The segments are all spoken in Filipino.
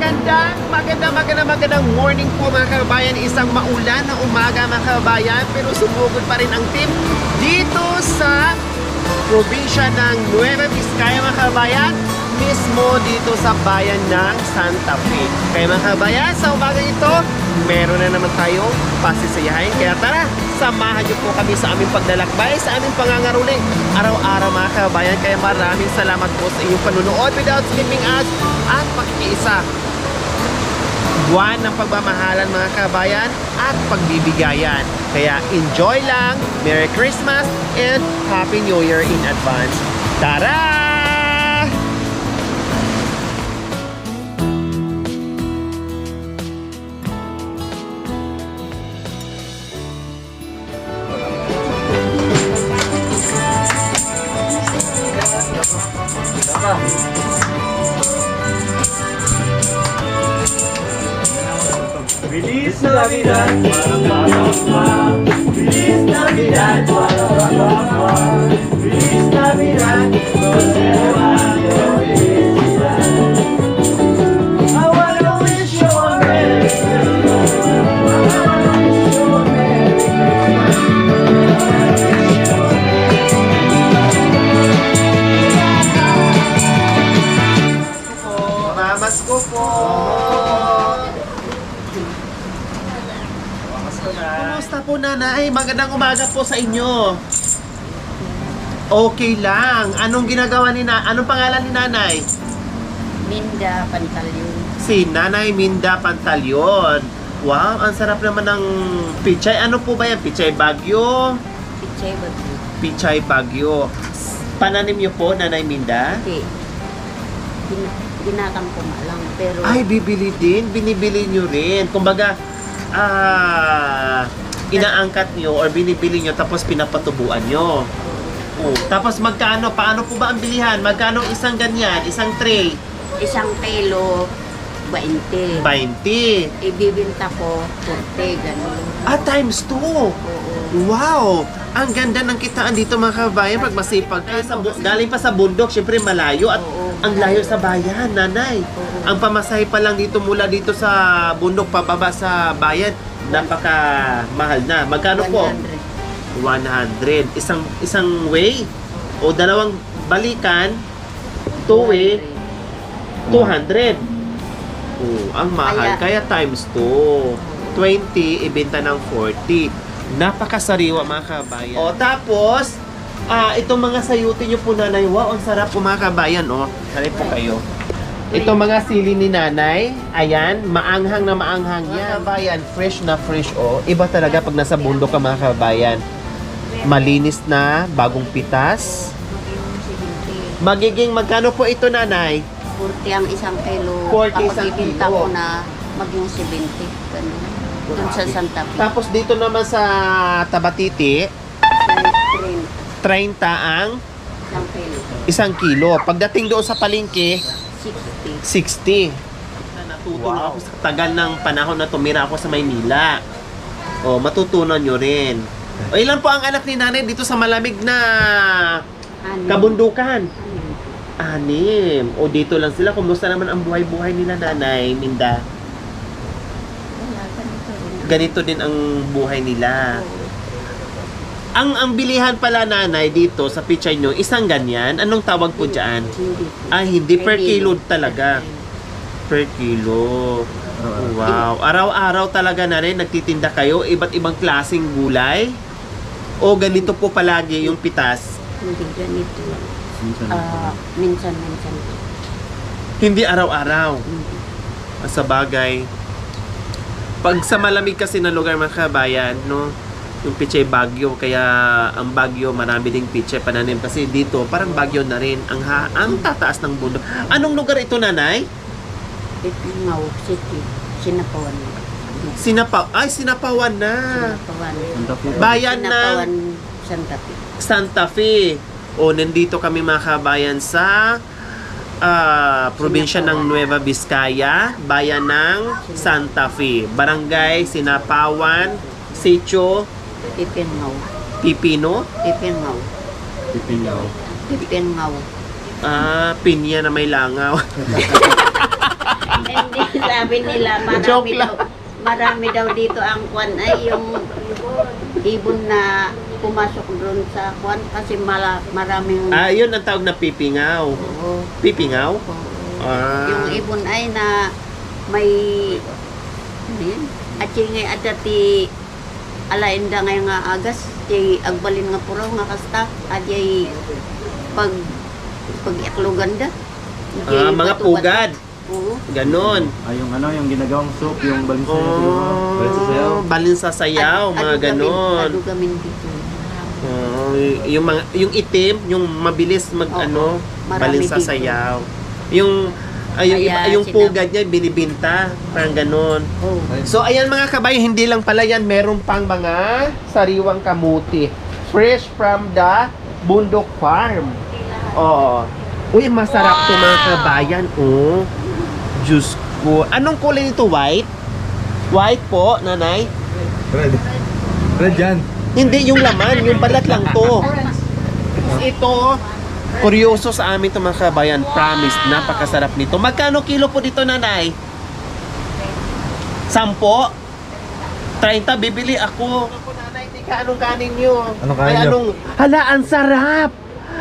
Magandang morning po mga kababayan. Isang maulan na umaga mga kababayan, pero sumugod pa rin ang team dito sa probinsya ng Nueva Vizcaya mga kababayan, mismo dito sa bayan ng Santa Fe. Kaya mga kababayan, sa umaga ito, meron na naman tayong pasisiyahin. Kaya tara, samahan niyo po kami sa aming paglalakbay, sa aming pangangaruling araw-araw mga kababayan. Kaya maraming salamat po sa inyong panunood without skipping us at pakikiisa. Buwan ng pagmamahalan mga kabayan at pagbibigayan. Kaya enjoy lang, Merry Christmas and Happy New Year in advance. Tara! Feliz Navidad, Feliz Navidad, Feliz Navidad, prospera felicidad. I wanna wish you a Merry Christmas. Mamasko po! Kumusta po nanay? Magandang umaga po sa inyo. Okay lang. Anong ginagawa ni Anong pangalan ni nanay? Minda Pantalyon. Si Nanay Minda Pantalyon. Wow, ang sarap naman ng pichay. Ano po ba yan? Pichay Bagyo? Pichay Bagyo. Pichay Bagyo. Pananim niyo po, Nanay Minda? Okay. Ginatang ko lang, pero... Ay, bibili din. Binibili niyo rin. Kumbaga, inaangkat nyo or binibili nyo tapos pinapatubuan nyo. Oh, tapos magkano? Paano po ba ang bilihan? Magkano isang ganyan? Isang tray? Isang kilo, 20. 20. Ibibinta ko, 40, gano'n. Times 2. Oo. Wow! Ang ganda ng kitaan dito mga kabayan pag masipag kayo. Galing pa sa bundok, syempre malayo at Oo. ang layo sa bayan, nanay. Oo. Ang pamasahe pa lang dito mula dito sa bundok pababa sa bayan, napaka mahal na. Magkano po? 100. Isang way o dalawang balikan, two way, 200. Oh, ang mahal. Kaya times 2. 20, ibenta ng 40. Napakasariwa mga kabayan. O tapos, itong mga sayuti nyo po nanay. Wow, ang sarap po mga kabayan. O, halip po kayo. Itong mga sili ni nanay, ayan, maanghang na maanghang yan. Mga kabayan, fresh na fresh o. Iba talaga pag nasa bundok ka mga kabayan. Malinis na, bagong pitas. Magiging magkano po ito nanay? 40 ang isang kilo. 40 isang Kapag ibinta kilo. ko na maging 70. Gano'n. Doon sa Santa Fe. Tapos dito naman sa Tabatiti, 30 ang Isang kilo. 1 kilo. Pagdating doon sa palengke, 60. 60. Natuto na ako sa tagal ng panahon na tumira ako sa Maynila. O, matutunan nyo rin. O, ilan po ang anak ni nanay dito sa malamig na kabundukan? 6. O, dito lang sila. Kumusta naman ang buhay-buhay nila, Nanay Minda? Wala, ganito rin. Ganito din ang buhay nila. Ang bilihan pala, Nanay, dito sa pichay nyo, isang ganyan. Anong tawag po dyan? Hindi. Hindi per kilo talaga. Per kilo. Wow. Araw-araw talaga na rin nagtitinda kayo, iba't ibang klaseng gulay? O ganito po palagi yung pitas? Hindi ganito. Minsan. Hindi araw-araw. Sa bagay. Pag sa malamig kasi na lugar mga kabayan, no? Yung pichay Bagyo, kaya ang Bagyo marami ding pichay pananim kasi dito parang Bagyo na rin ang tataas ng bundok. Anong lugar ito, nanay? Ipingaw City. Sinapawan. Sinapawan na. Sinapawan. Bayan ng Sinapawan Santa Fe. Santa Fe. O, nandito kami mga kabayan sa probinsya ng Nueva Vizcaya, bayan ng Santa Fe, barangay Sinapawan, Sitio Ipingaw. Pipino, Ipingaw. pinya na may langaw. Hindi, sabi nila, Joke marami lang. daw, marami daw dito ang kwan ay yung ibon na pumasok doon sa kwan kasi maraming Yun ang tawag na pipingaw. Oo. Pipingaw? Oo. Ah. Yung ibon ay na may ano yun? At yung ngay adati alainda ngay nga agas ti agbalin nga puraw nga kasta at yung pag iklugan da. Mga pugad. Oo. Ganon. Yung yung ginagawang soup, yung balinsasayaw. Balinsasayaw, mga ganon. Adu gamin dito. Yung itim, yung mabilis mag Oo. Marami balinsasayaw. Yung yung Kaya pugad niya binibinta, parang ganon. Oh. So ayan mga kabayo, hindi lang pala yan, meron pang mga sariwang kamuti. Fresh from the Bundok Farm. Oo. Uy, masarap to mga kabayan. Oh. Diyos ko. Anong kulay nito? White? White po, nanay? Red. Red yan. Hindi, yung laman. Yung balat lang to. Ito, kuryoso sa amin to mga kabayan. Promise, napakasarap nito. Magkano kilo po dito, nanay? 10? 30, bibili ako. Nanay, tika, anong kanin nyo? Anong kanin nyo? Hala, ang sarap!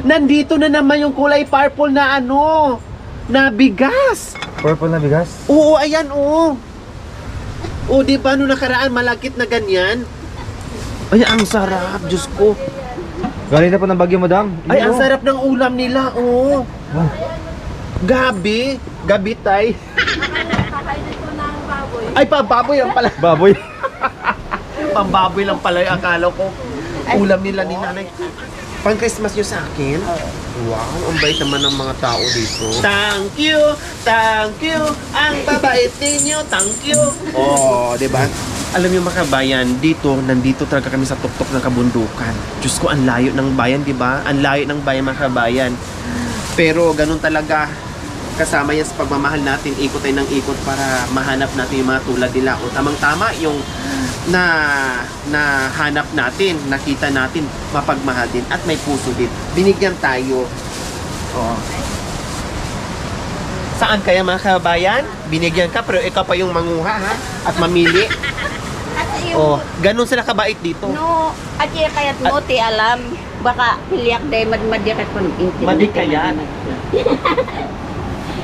Nandito na naman yung kulay purple na na bigas. Purple na bigas. Oo, ayan, oo. Oo, di ba, nung nakaraan, malagkit na ganyan? Ay, ang sarap, Diyos ko. Galing na po ng Bagyo, madam. Ay, ang sarap ng ulam nila, oo. Oh. Gabi. Gabi, tay. Ay, pababoy lang pala. Baboy. Pambaboy lang pala yung akala ko. Ulam nila ni nanay. Pang Christmas nyo sa akin? Wow, ang bait naman ng mga tao dito. Thank you, ang babait ninyo, thank you. Oh, di ba? Alam niyo mga kabayan, nandito talaga kami sa tuktok ng kabundukan. Diyos ko, ang layo ng bayan, di ba? Ang layo ng bayan mga kabayan. Pero ganun talaga, kasama yan sa pagmamahal natin, ikot tayo ng ikot para mahanap natin yung mga tulad nila. O tamang-tama yung na hanap natin, nakita natin, mapagmahal din at may puso din. Binigyan tayo. Oh. Saan kaya mga kabayan? Binigyan ka pero ikaw pa yung manguha ha? At mamili. At yung Oh, ganun sila kabait dito. no, at yung kayat mo ti alam baka pilyak day madmadikat ko intin. Madikayan.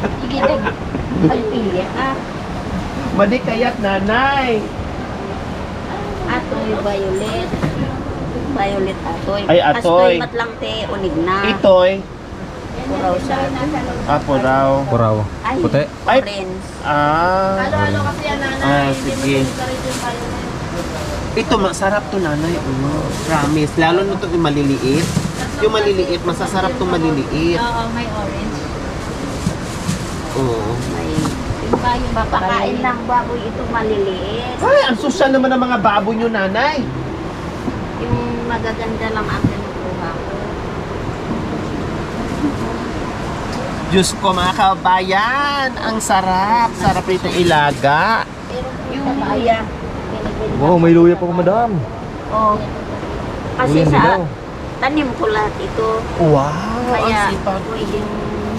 Sige dag. Pagpilyak ah. Madikayat nanay. Atoy violet. Violet atoy. Ay, atoy. Astoy matlang te unig na. Itoy. Puraw sa Apo raw. Puraw. ay, Puti. Ay. orange. Halo-halo kasi yan nanay. Sige. Ito, masarap to nanay. Promise. Lalo na ito yung maliliit. Yung maliliit, masasarap to maliliit. Oo, may orange. Oo. May papakain ng baboy ito maliliit. Ay, ang sosyal naman ng mga baboy nyo, nanay. Yung magaganda lang ang kinukuha ko. Diyos ko, mga kabayan. Ang sarap. Sarap itong ilaga. Yung luya. Wow, may luya pa po, madam. Oh. Kasi Luya sa daw. tanim ko lahat ito. Wow, Kaya ang sipag. pwedeng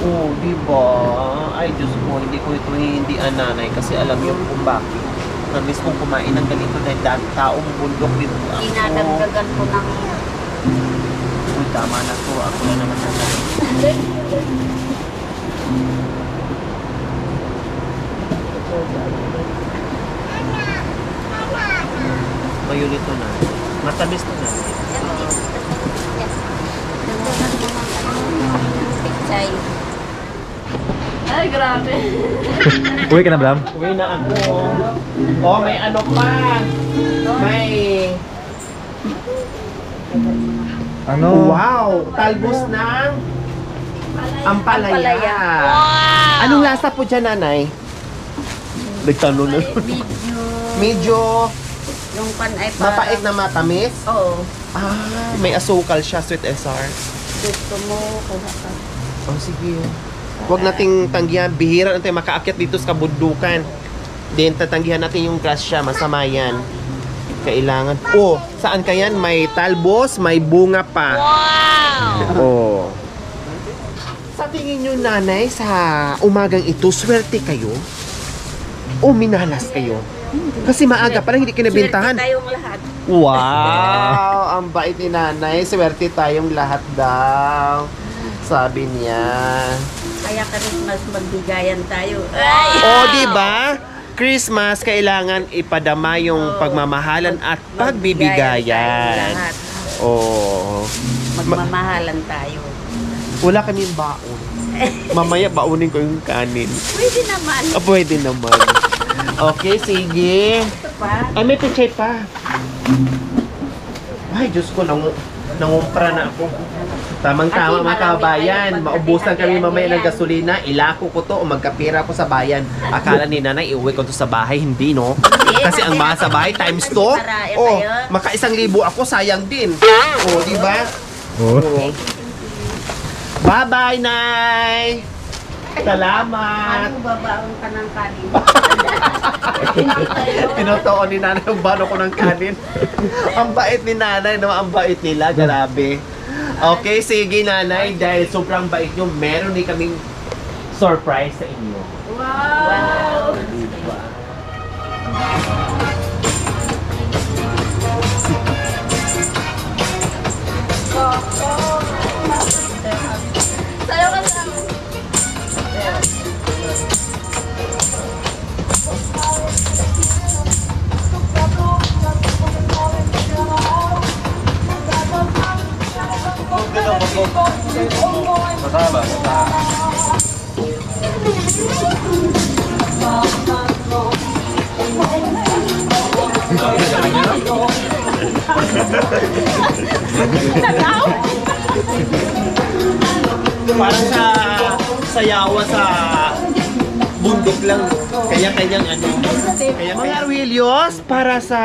Oh, di ba? Ay, Diyos ko, hindi ko ito hindi nanay kasi alam niyo kung bakit. Na-miss kong kumain ng ganito dahil dahil taong bundok dito. dinadagdagan ko ng Uy, tama na to. Ako na naman nanay. Mayon ito na. Matamis to na. pichay. Ay, grabe. Uwi ka na, madam? Uwi na ako. Oh, may ano pa. May... Ano? Wow! Talbos ng ampalaya. Ampalaya. Anong lasa po dyan, nanay? Nagtanong na. Medyo Yung pan ay mapait na matamis. Oo. Ah, may asukal siya, sweet SR. Gusto mo kuha ka. Oh, sige. Huwag nating tanggihan. Bihira natin makaakyat dito sa kabundukan. Then, tatanggihan natin yung grasya. Masama yan. Kailangan. Oh, saan ka yan? May talbos, may bunga pa. Wow! Oh. Sa tingin nyo, nanay, sa umagang ito, swerte kayo? O minalas kayo? Kasi maaga pa lang hindi kinabintahan. Swerte tayong lahat. Wow! Ang bait ni nanay. Swerte tayong lahat daw. Sabi niya. Kaya Christmas magbigayan tayo. Ay! O, di ba? Christmas, kailangan ipadama yung pagmamahalan at Magbigayan tayong pagbibigayan. lahat. Oo. Magmamahalan tayo. Wala kaming baon. Mamaya baunin ko yung kanin. Pwede naman. Pwede naman. Okay, sige. Ito pa. Ay, may pichay pa. Ay, Diyos ko, nangumpra na ako. Tamang-tama Ate, mga kabayan. marami kayo. Maubusan kami Pagkatihan mamaya nyo ng yan. gasolina. Ilako ko to o magkapira ko sa bayan. Akala ni nanay, iuwi ko to sa bahay. Hindi, no? Kasi ang bahay sa bahay times 2. Para Oh, kayo. maka 1,000 ako, sayang din. Oh, di ba? Oh. Oh. Bye-bye, Nay! Salamat! Ano babaon ka ng kanin? Pinutoon ni nanay yung bano ko ng kanin. Ang bait ni nanay, no? Ang bait nila, grabe. Okay, sige nanay, dahil sobrang bait nyo, meron din kaming surprise sa inyo. Wow! Diba? Sayo ka sa amin. Parang sa sayawa sa bundok lang. Kanya-kanyang ano. Mga Arwilios, para sa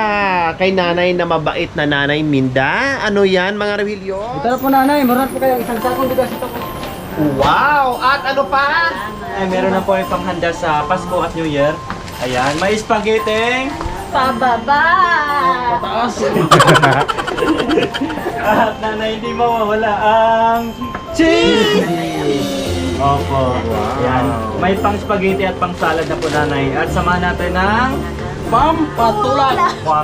kay nanay na mabait na nanay Minda. Ano yan, mga Arwilios? Ito na po nanay, meron po kayo isang sakong bigas ito po. Wow! At ano pa? Ay, meron na po yung panghanda sa Pasko at New Year. Ayan, may spaghetti. Pababa! Pataas. At nanay, hindi mawawala ang cheese! Opo. Ayan. May pang spaghetti at pang salad na po nanay. At samahan natin ng pampatulan. Wow.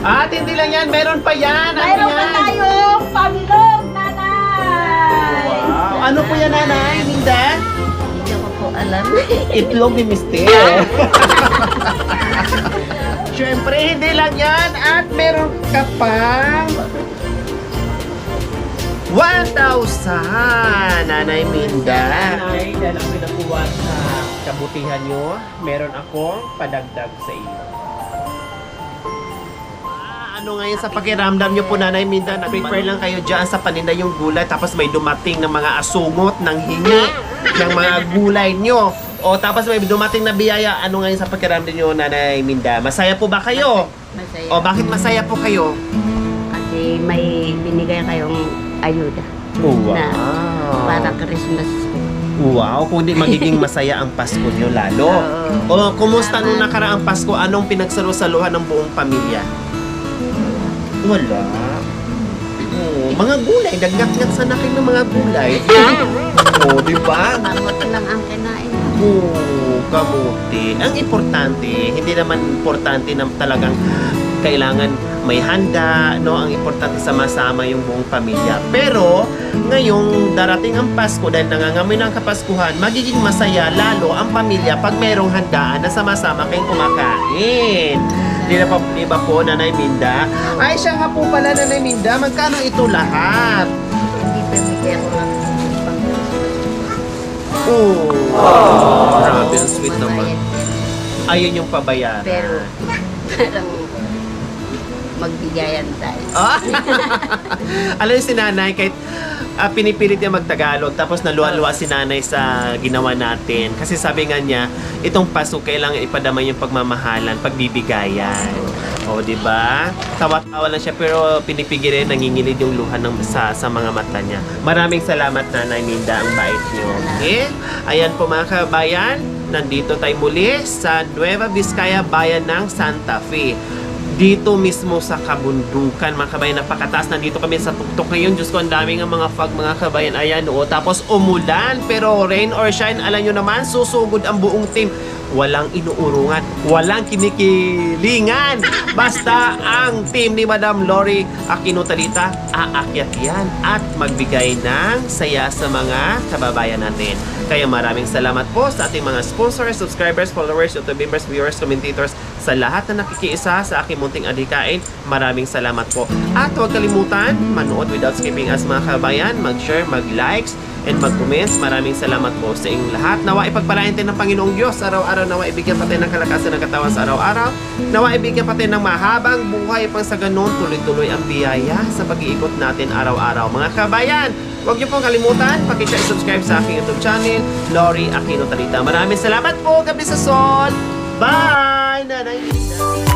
At hindi lang yan, meron pa yan. Ano Mayroon pa yan? tayong pamilog, nanay! Wow. Ano po yan, nanay? Minda? Hindi ko po alam. Itlog ni Mister. Siyempre, hindi lang yan. At meron ka pang 1,000, Nanay Minda. Nanay, dahil ako nakuha sa kabutihan nyo, meron akong padagdag sa iyo. Ano ngayon sa pakiramdam nyo po, Nanay Minda? Na-prepare lang kayo dyan sa paninda yung gulay, tapos may dumating ng mga asungot, ng hingi, ng mga gulay nyo. O tapos may dumating na biyaya. Ano ngayon sa pakiramdam nyo, Nanay Minda? Masaya po ba kayo? Masaya. O bakit masaya po kayo? Kasi may binigay kayong ayuda. Wow. Na para Christmas. Wow, kung di magiging masaya ang Pasko nyo lalo. O, kumusta nung nakaraang Pasko? Anong pinagsalo-saluhan ng buong pamilya? Wala. Oh, mga gulay, dagnat-ngat sa nakin ng mga gulay. Oh, di ba? Kamote lang ang kinain. Oh, kamuti. Ang importante, hindi naman importante na talagang kailangan may handa, no? Ang importante sama-sama yung buong pamilya. Pero, ngayong darating ang Pasko dahil nangangamoy ng Kapaskuhan, magiging masaya lalo ang pamilya pag mayroong handaan na sama-sama kayong kumakain. Di ba po, Nanay Minda? Ay, siya nga po pala, Nanay Minda. Magkano ito lahat? Hindi pamigyan ko lang pang Oh, grabe, ang sweet naman. Mabayad. Ayun yung pabayaran. Pero, parang magbigayan tayo. Ah! Alam niyo si nanay, kahit pinipilit niya magtagalog, tapos naluwa-luwa si nanay sa ginawa natin. Kasi sabi nga niya, itong Pasko kailangan ipadama yung pagmamahalan, pagbibigayan. O, di ba? Tawa-tawa lang siya, pero pinipigil rin, nangingilid yung luha sa mga mata niya. Maraming salamat, Nanay Minda, ang bait niyo. Okay? Ayan po mga kabayan, nandito tayo muli sa Nueva Vizcaya, bayan ng Santa Fe. dito mismo sa kabundukan, mga kabayan. Napakataas. Nandito kami sa tuktok ngayon. Diyos ko, ang daming ang mga fog, mga kabayan. Ayan, oo. Tapos umulan, pero rain or shine, alam nyo naman, susugod ang buong team. Walang inuurungan, walang kinikilingan. Basta ang team ni Madam Lori Aquino Talita aakyat yan at magbigay ng saya sa mga kababayan natin. Kaya maraming salamat po sa ating mga sponsors, subscribers, followers, YouTube members, viewers, commentators, sa lahat na nakikiisa sa aking munting adhikain. Maraming salamat po. At huwag kalimutan, manood without skipping us, mga kabayan, mag-share, mag-likes, and mag-comments. Maraming salamat po sa inyong lahat. Nawa ipagpalain tayo ng Panginoong Diyos araw-araw. Nawa ibigyan pa tayo ng kalakasan ng katawan sa araw-araw. Nawa ibigyan pa tayo ng mahabang buhay pang sa ganun tuloy-tuloy ang biyaya sa pag-iikot natin araw-araw. Mga kabayan, huwag niyo pong kalimutan, pakishare, subscribe sa aking YouTube channel, Lori Aquino Talita. Maraming salamat po. Gabi sa Sol. Bye! Nanay Nina.